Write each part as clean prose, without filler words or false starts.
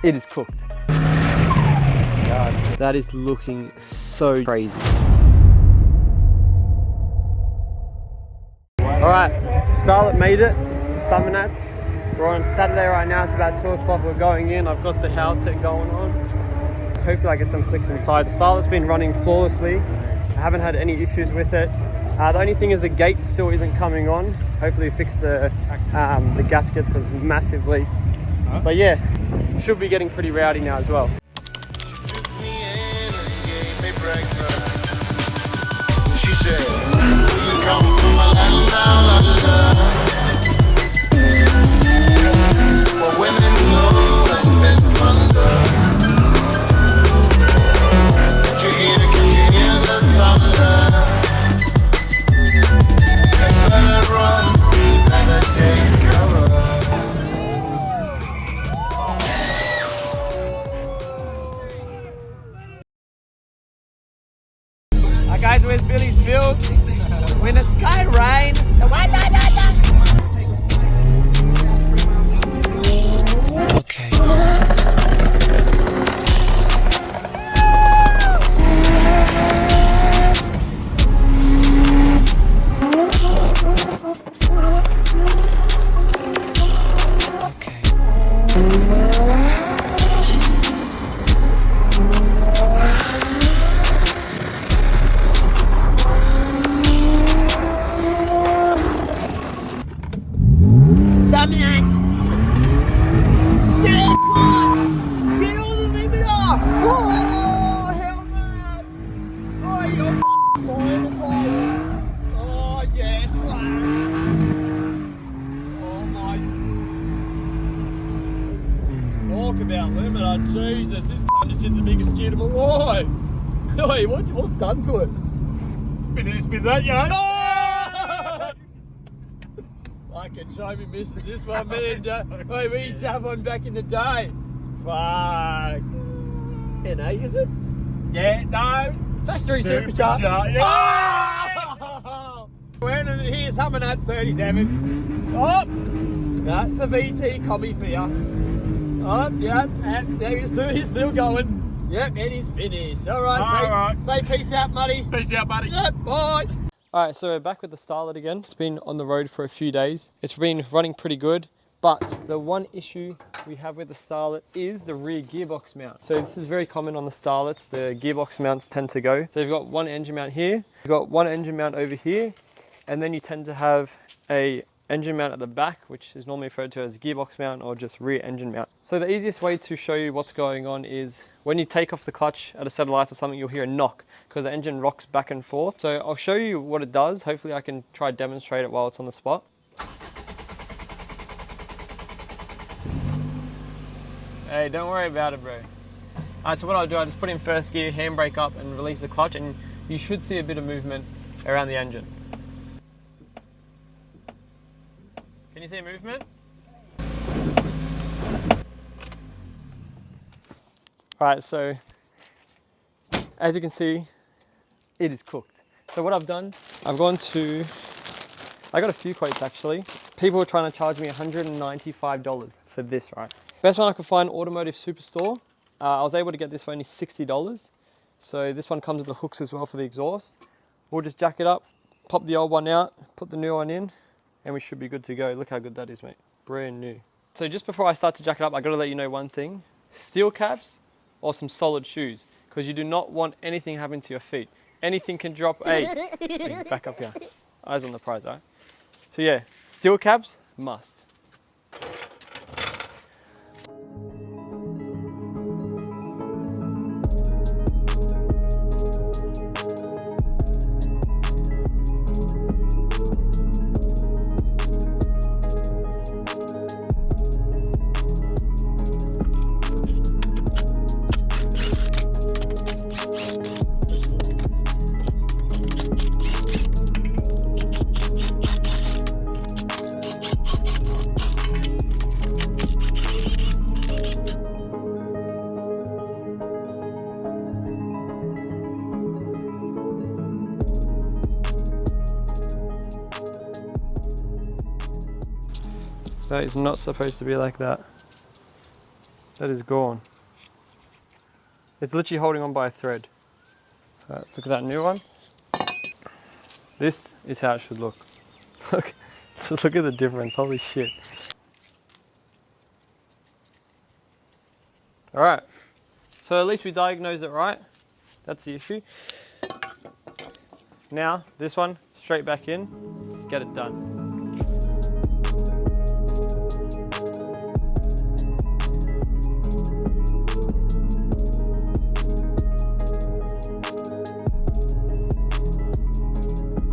It is cooked. God, that is looking so crazy. Alright, Starlet made it to Summer Nats. We're on Saturday right now, it's about 2 o'clock, we're going in. I've got the Haltech going on. Hopefully I get some flicks inside. The Starlet's been running flawlessly. I haven't had any issues with it. The only thing is the gate still isn't coming on. Hopefully fix the gaskets because it's massive leak. But yeah, should be getting pretty rowdy now as well. She said, you come from a land for women glow and men wonder. Don't you hear the thunder? You better run, you better take cover. Alright guys, where's Billy's build? When the sky rain. Okay. About limiter, Jesus, this cunt just hit the biggest skid of my life. Oi, what's done to it? Been this, been that, you know? Oh! I can show me missing this one, man. Wait, we used to have one back in the day. Fuck. NA, is it? Yeah, no. Factory supercharger. Yeah. Oh! We're in here, Summer Nats 37. Oh! That's a VT commie for you. Oh, yep, there he's still going. Yep, and he's finished. Alright, say peace out, buddy. Peace out, buddy. Yep, bye. Alright, so we're back with the Starlet again. It's been on the road for a few days. It's been running pretty good, but the one issue we have with the Starlet is the rear gearbox mount. So this is very common on the Starlets. The gearbox mounts tend to go. So you've got one engine mount here, you've got one engine mount over here, and then you tend to have a engine mount at the back, which is normally referred to as a gearbox mount or just rear engine mount. So the easiest way to show you what's going on is when you take off the clutch at a set of lights or something, you'll hear a knock because the engine rocks back and forth. So I'll show you what it does. Hopefully I can try to demonstrate it while it's on the spot. Hey, don't worry about it, bro. Alright, so what I'll do, I'll just put in first gear, handbrake up and release the clutch, and you should see a bit of movement around the engine. Can you see movement? Alright, so as you can see, it is cooked. So what I've done, I got a few quotes actually. People were trying to charge me $195 for this, right? Best one I could find, Automotive Superstore. I was able to get this for only $60. So this one comes with the hooks as well for the exhaust. We'll just jack it up, pop the old one out, put the new one in, and we should be good to go. Look how good that is, mate. Brand new. So just before I start to jack it up, I gotta let you know one thing. Steel caps or some solid shoes, because you do not want anything happening to your feet. Anything can drop. Hey, back up here. Eyes on the prize, all right? So yeah, steel caps, must. That is not supposed to be like that. That is gone. It's literally holding on by a thread. Let's look at that new one. This is how it should look. Look, just look at the difference, holy shit. All right, so at least we diagnosed it right. That's the issue. Now, this one, straight back in, get it done.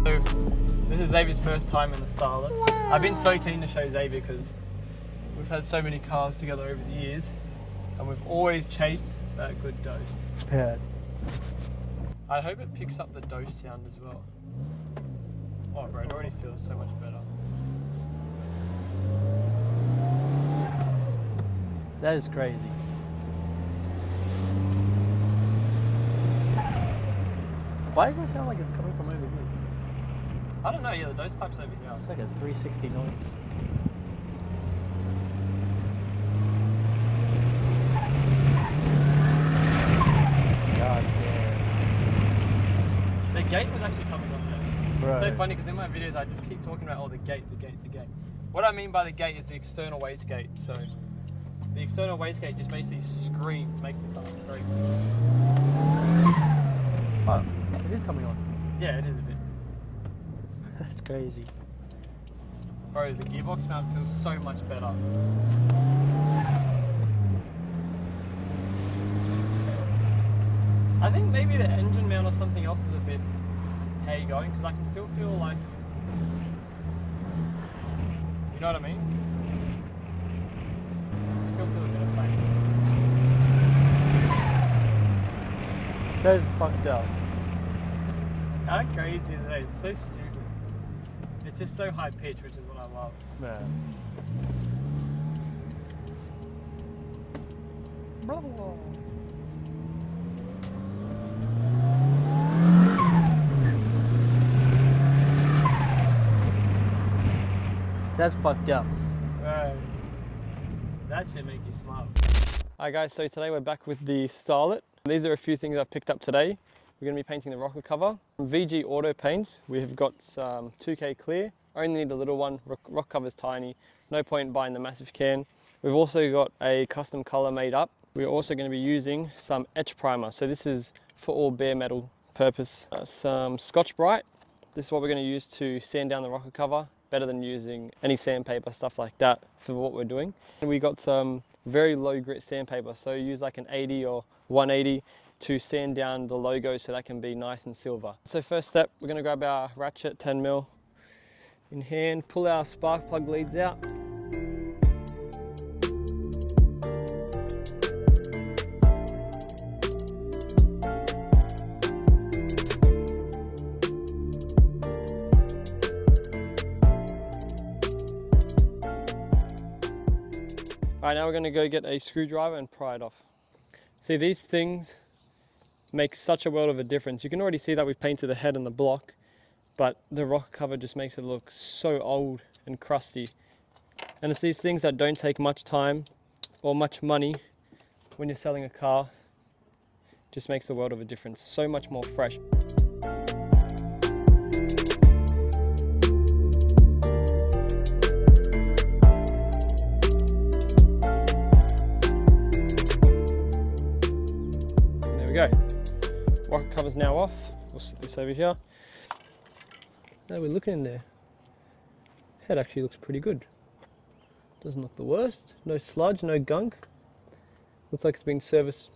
So, this is Xavier's first time in the Starlet. I've been so keen to show Xavier because we've had so many cars together over the years and we've always chased that good dose. Yeah. I hope it picks up the dose sound as well. Oh bro, it already feels so much better. That is crazy. Why does it sound like it's coming from over here? I don't know, yeah, the dose pipe's over here. It's like a 360 noise. God damn. The gate was actually coming on there. Right. It's so funny because in my videos I just keep talking about, oh, the gate. What I mean by the gate is the external wastegate. So the external wastegate just basically screams, makes the car scream. Oh, it is coming on. Yeah, it is a bit. That's crazy. Bro, the gearbox mount feels so much better. I think maybe the engine mount or something else is a bit hay going because I can still feel like, you know what I mean? I still feel a bit of pain. That is fucked up. How crazy is that? It's so stupid. It's just so high pitched, which is what I love. Man. That's fucked up. Right. That should make you smile. Alright guys, so today we're back with the Starlet. These are a few things I've picked up today. We're going to be painting the rocker cover. From VG Auto Paints, we have got 2K clear. I only need a little one, rock cover's tiny. No point buying the massive can. We've also got a custom color made up. We're also going to be using some etch primer. So this is for all bare metal purpose. Some Scotch Brite. This is what we're going to use to sand down the rocker cover. Better than using any sandpaper, stuff like that for what we're doing. And we got some very low grit sandpaper. So use like an 80 or 180 to sand down the logo so that can be nice and silver. So first step, we're going to grab our ratchet 10mm in hand, pull our spark plug leads out. Alright, now we're going to go get a screwdriver and pry it off. See, these things make such a world of a difference. You can already see that we've painted the head and the block, but the rocker cover just makes it look so old and crusty. And it's these things that don't take much time or much money when you're selling a car. Just makes a world of a difference. So much more fresh. There we go. Rocker cover's now off. We'll sit this over here. Now we're looking in there. Head actually looks pretty good. Doesn't look the worst. No sludge, no gunk. Looks like it's been serviced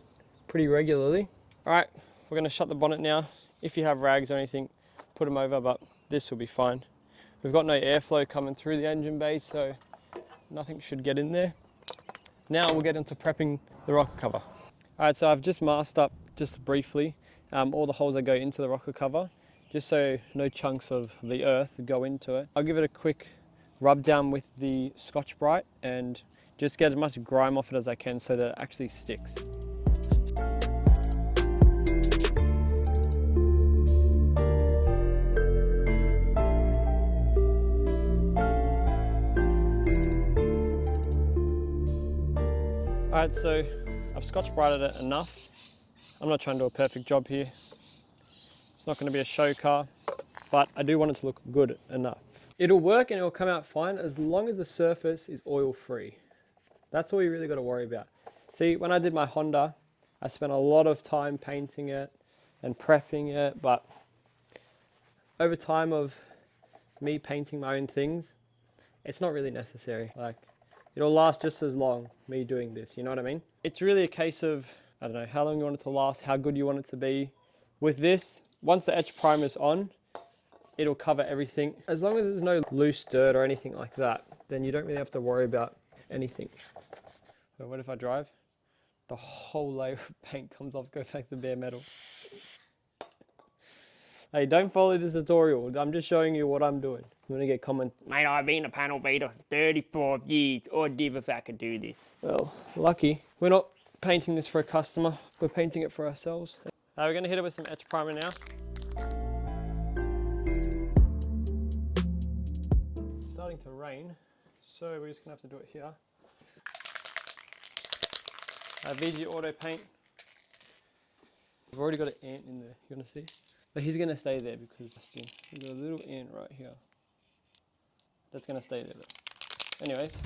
pretty regularly. Alright, we're going to shut the bonnet now. If you have rags or anything, put them over, but this will be fine. We've got no airflow coming through the engine bay, so nothing should get in there. Now we'll get into prepping the rocker cover. Alright, so I've just masked up just briefly all the holes that go into the rocker cover, just so no chunks of the earth go into it. I'll give it a quick rub down with the Scotch Brite and just get as much grime off it as I can so that it actually sticks. Alright, so I've Scotch Brighted it enough. I'm not trying to do a perfect job here. It's not going to be a show car, but I do want it to look good enough. It'll work and it'll come out fine as long as the surface is oil free. That's all you really got to worry about. See, when I did my Honda, I spent a lot of time painting it and prepping it, but over time of me painting my own things, it's not really necessary. Like, it'll last just as long, me doing this, you know what I mean? It's really a case of, I don't know, how long you want it to last, how good you want it to be. With this, once the etch primer's on, it'll cover everything. As long as there's no loose dirt or anything like that, then you don't really have to worry about anything. So what if I drive? The whole layer of paint comes off, go back to bare metal. Hey, don't follow this tutorial. I'm just showing you what I'm doing. I'm gonna get comments, mate, I've been a panel beater for 34 years. Or div if I could do this. Well, lucky. We're not painting this for a customer. We're painting it for ourselves. We're gonna hit it with some etch primer now. It's starting to rain, so we're just gonna have to do it here. VG Auto Paint. I've already got an ant in there, you wanna see? But he's gonna stay there because we've got a little ant right here. That's gonna stay there though. Anyways.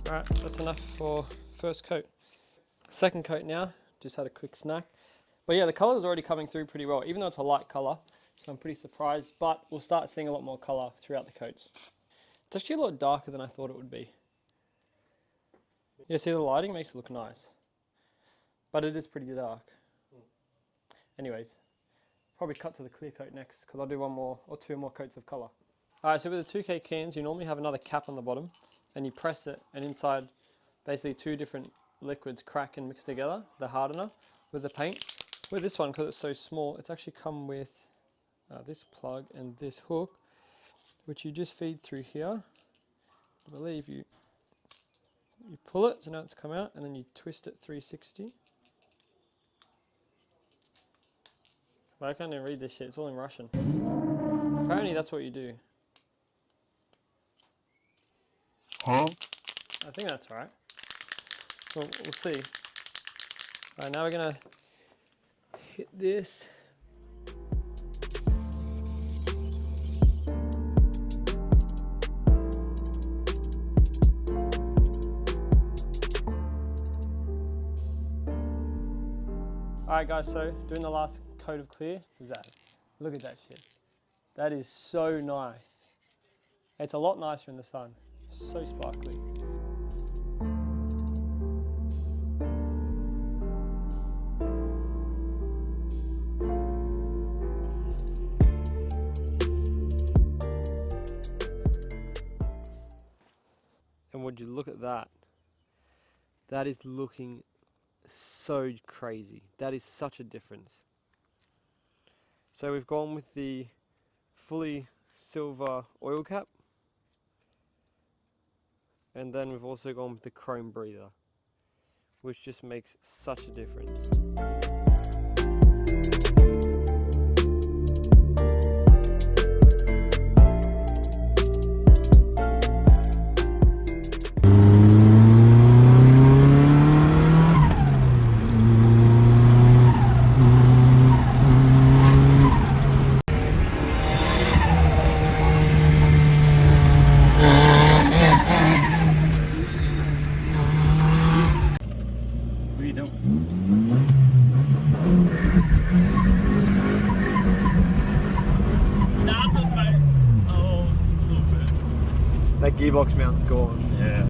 Alright, that's enough for first coat. Second coat now, just had a quick snack. But yeah, the colour is already coming through pretty well, even though it's a light colour. So I'm pretty surprised, but we'll start seeing a lot more colour throughout the coats. It's actually a lot darker than I thought it would be. Yeah, see, the lighting makes it look nice. But it is pretty dark. Anyways, probably cut to the clear coat next, because I'll do one more or two more coats of colour. Alright, so with the 2K cans, you normally have another cap on the bottom, and you press it, and inside basically two different liquids crack and mix together, the hardener with the paint. With this one, because it's so small, it's actually come with this plug and this hook, which you just feed through here. I believe you pull it, so now it's come out, and then you twist it 360. But I can't even read this shit, it's all in Russian. Apparently that's what you do. Huh? I think that's right. We'll see. Alright, now we're gonna hit this. Alright guys, so doing the last coat of clear. Look at that shit. That is so nice. It's a lot nicer in the sun. So sparkly. And would you look at that? That is looking so crazy. That is such a difference. So we've gone with the fully silver oil cap. And then we've also gone with the chrome breather, which just makes such a difference. What are you doing? Nothing, mate. Oh, a little bit. That gearbox mount's gone. Yeah.